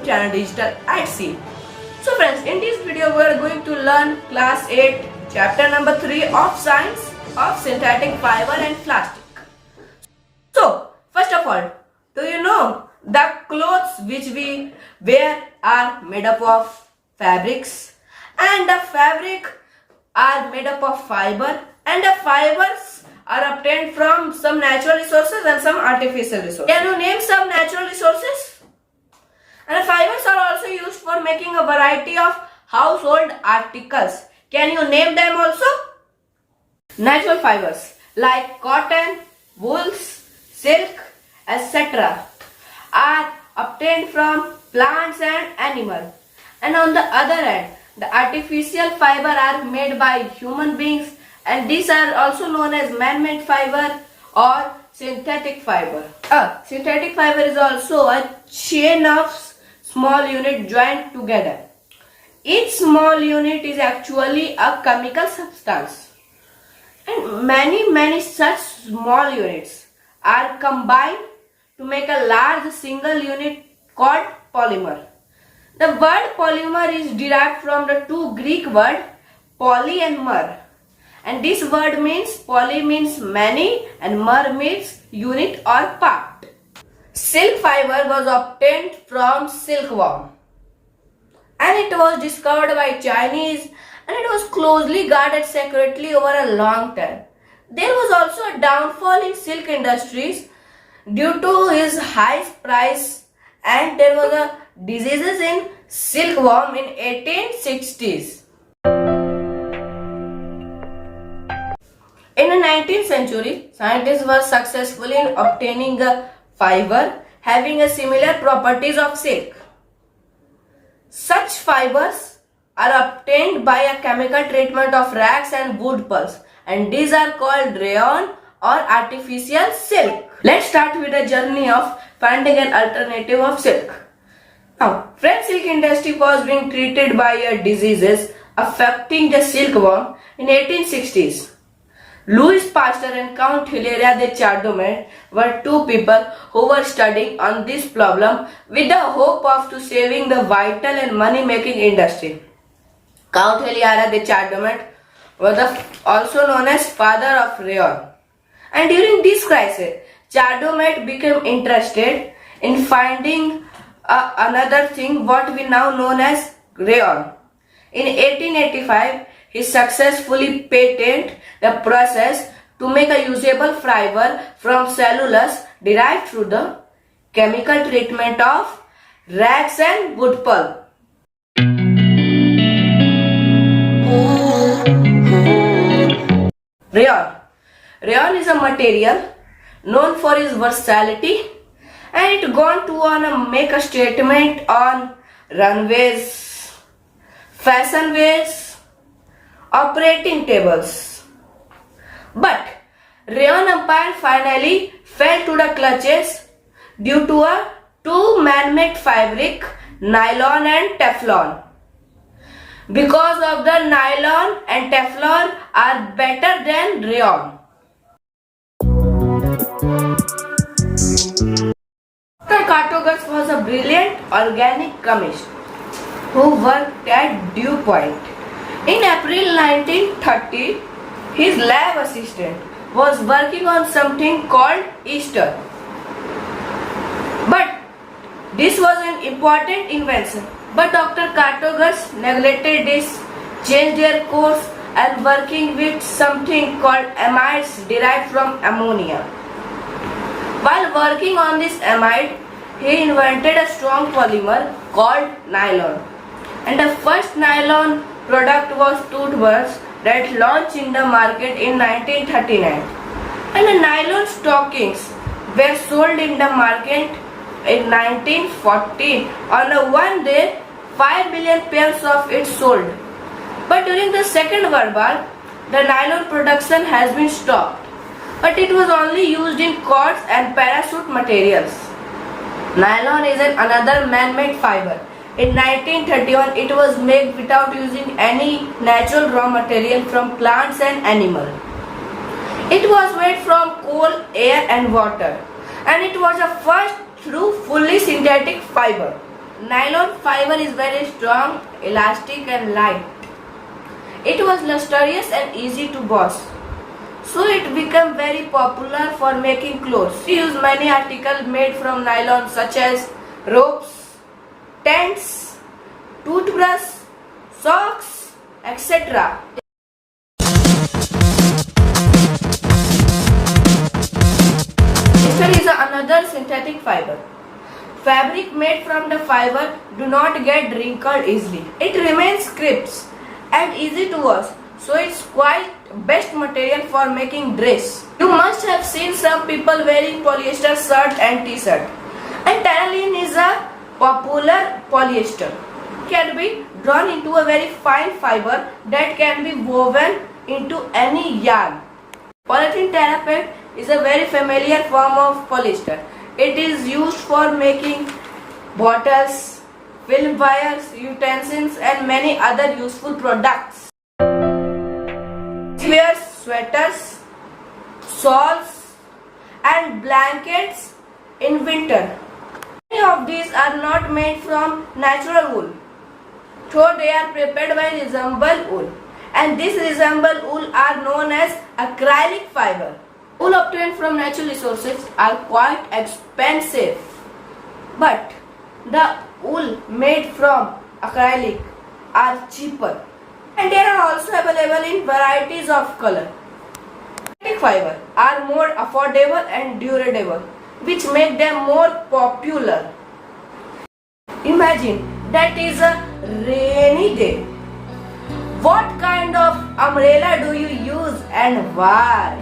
channel Digital at Sea. So friends, in this video we are going to learn class 8 chapter number 3 of science of synthetic fiber and plastic. So first of all, do you know the clothes which we wear are made up of fabrics, and the fabric are made up of fiber, and the fibers are obtained from some natural resources and some artificial resources. Can you name some natural resources? And the fibers are also used for making a variety of household articles. Can you name them also? Natural fibers like cotton, wools, silk, etc. are obtained from plants and animals. And on the other hand, the artificial fiber are made by human beings, and these are also known as man-made fiber or synthetic fiber. Synthetic fiber is also a chain of small units joined together. Each small unit is actually a chemical substance, and many such small units are combined to make a large single unit called polymer. The word polymer is derived from the two Greek words poly and mer, and this word means poly means many and mer means unit or part. Silk fiber was obtained from silkworm, and it was discovered by Chinese, and it was closely guarded secretly over a long time. There was also a downfall in silk industries due to its high price, and there was a diseases in silkworm in 1860s. In the 19th century, scientists were successful in obtaining a fiber having a similar properties of silk. Such fibers are obtained by a chemical treatment of rags and wood pulps, and these are called rayon or artificial silk. Let's start with a journey of finding an alternative of silk. Now, French silk industry was being treated by diseases affecting the silkworm in 1860s. Louis Pasteur and Count Hilaire de Chardonnay were two people who were studying on this problem with the hope of saving the vital and money-making industry. Count Hilaire de Chardonnay was also known as father of rayon. And during this crisis, Chardonnay became interested in finding another thing what we now known as rayon. In 1885, he successfully patented the process to make a usable fiber from cellulose derived through the chemical treatment of rags and wood pulp. Rayon. Rayon is a material known for its versatility, and it gone to make a statement on runways, fashion ways, operating tables. But rayon empire finally fell to the clutches due to a two man-made fabric, nylon and Teflon. Because of the nylon and Teflon are better than rayon. Dr. Cartogers was a brilliant organic chemist who worked at DuPont. In April 1930, his lab assistant was working on something called ester. But this was an important invention. But Dr. Cartogers neglected this, changed their course, and working with something called amides derived from ammonia. While working on this amide, he invented a strong polymer called nylon. And the first nylon product was toothbrush that launched in the market in 1939. And the nylon stockings were sold in the market in 1914. On a one day, 5 million pairs of it sold. But during the Second World War, the nylon production has been stopped. But it was only used in coats and parachute materials. Nylon is another man-made fiber. In 1931, it was made without using any natural raw material from plants and animals. It was made from coal, air and water, and it was the first true fully synthetic fiber. nylon fiber is very strong, elastic and light. It was lustrous and easy to wash. So it became very popular for making clothes. We use many articles made from nylon such as ropes, tents, toothbrush, socks, etc. Here is another synthetic fiber. Fabric made from the fiber do not get wrinkled easily. It remains crisp and easy to wash, so it's quite best material for making dress. You must have seen some people wearing polyester shirt and t-shirt. And Terraline is a popular polyester. It can be drawn into a very fine fiber that can be woven into any yarn. Polythene terephthalate is a very familiar form of polyester. It is used for making bottles, film wires, utensils and many other useful products. Wear sweaters, shawls and blankets in winter. Many of these are not made from natural wool, though they are prepared by resemble wool. And this resemble wool are known as acrylic fiber. Wool obtained from natural resources are quite expensive, but the wool made from acrylic are cheaper, and they are also available in varieties of color. Synthetic fiber are more affordable and durable, which make them more popular. Imagine that is a rainy day. What kind of umbrella do you use and why?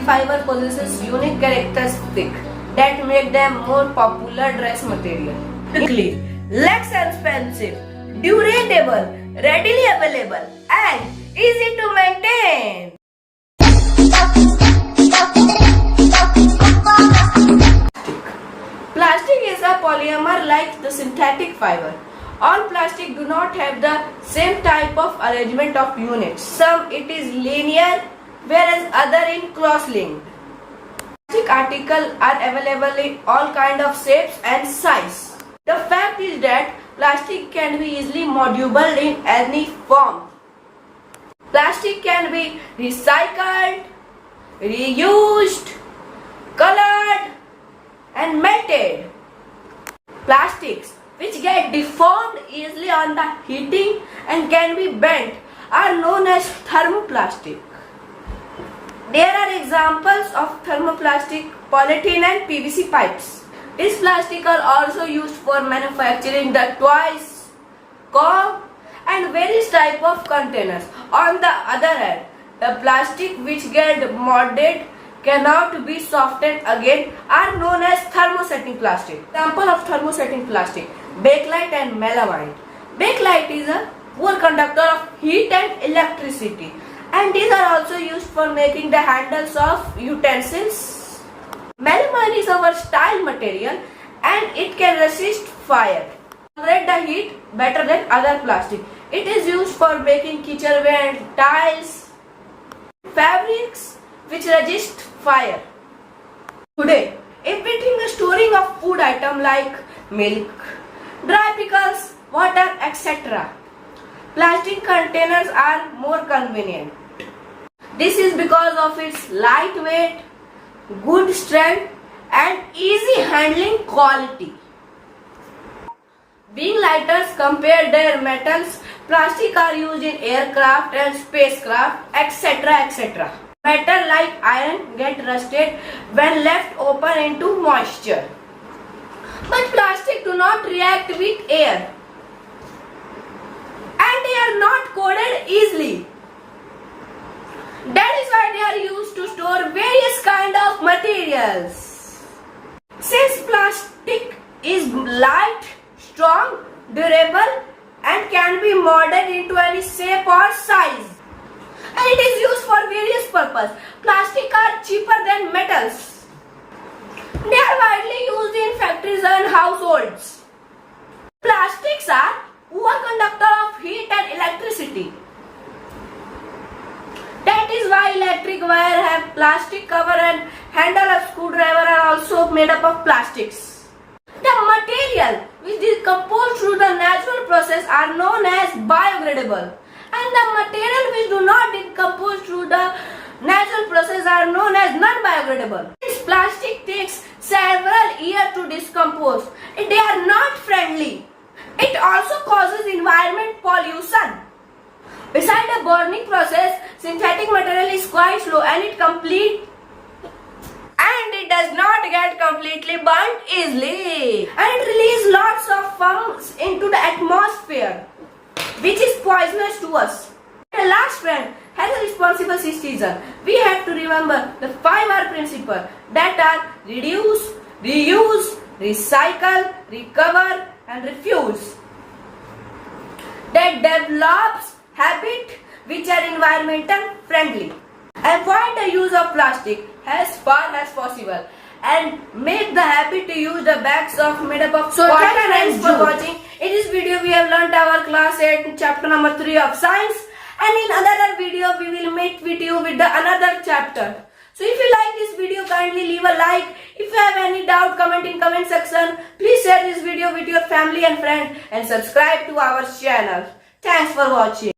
Fiber possesses unique characteristics that make them more popular dress material. Less expensive, durable, readily available, and easy to maintain. Plastic is a polymer like the synthetic fiber. All plastic do not have the same type of arrangement of units. Some it is linear, whereas other in cross-linked. Plastic articles are available in all kind of shapes and size. The fact is that plastic can be easily moldable in any form. Plastic can be recycled, reused, colored and melted. Plastics which get deformed easily on the heating and can be bent are known as thermoplastic. There are examples of thermoplastic, polythene and PVC pipes. These plastics are also used for manufacturing the toys, comb and various types of containers. On the other hand, the plastic which get molded cannot be softened again are known as thermosetting plastic. Example of thermosetting plastic: bakelite and melamine. Bakelite is a poor conductor of heat and electricity, and these are also used for making the handles of utensils. Melamine is a versatile material and it can resist fire, tolerate the heat better than other plastic. It is used for making kitchenware and tiles, fabrics which resist fire. Today, if we think the storing of food items like milk, dry pickles, water, etc., plastic containers are more convenient. This is because of its lightweight, good strength and easy handling quality. Being lighter compared their metals, plastic are used in aircraft and spacecraft, etc., etc. Metal like iron get rusted when left open into moisture. But plastic do not react with air and they are not coated easily. That is why they are used to store various kind of materials. Since plastic is light, strong, durable and can be molded into any shape or size, and it is used for various purposes. Plastic are cheaper than metals. They are widely used in factories and households. Plastics are poor conductor of heat and electricity. That is why electric wire have plastic cover and handle of screwdriver are also made up of plastics. The material which decompose through the natural process are known as biodegradable, and the material which do not decompose through the natural process are known as non-biodegradable. Since plastic takes several years to decompose, they are not friendly. It also causes environment pollution. Besides the burning process, synthetic material is quite slow and it does not get completely burnt easily. And it releases lots of fumes into the atmosphere, which is poisonous to us. The last friend, as a responsible citizen, we have to remember the 5R principle, that are reduce, reuse, recycle, recover and refuse. That develops habits which are environmental friendly. Avoid the use of plastic as far as possible and make the habit to use the bags of made up of cotton. Thanks for watching. In this video we have learnt our class 8 chapter number 3 of science, and in another video we will meet with you with the another chapter. So if you like this video, kindly leave a like. If you have any doubt, comment in comment section. Please share this video with your family and friends and subscribe to our channel. Thanks for watching.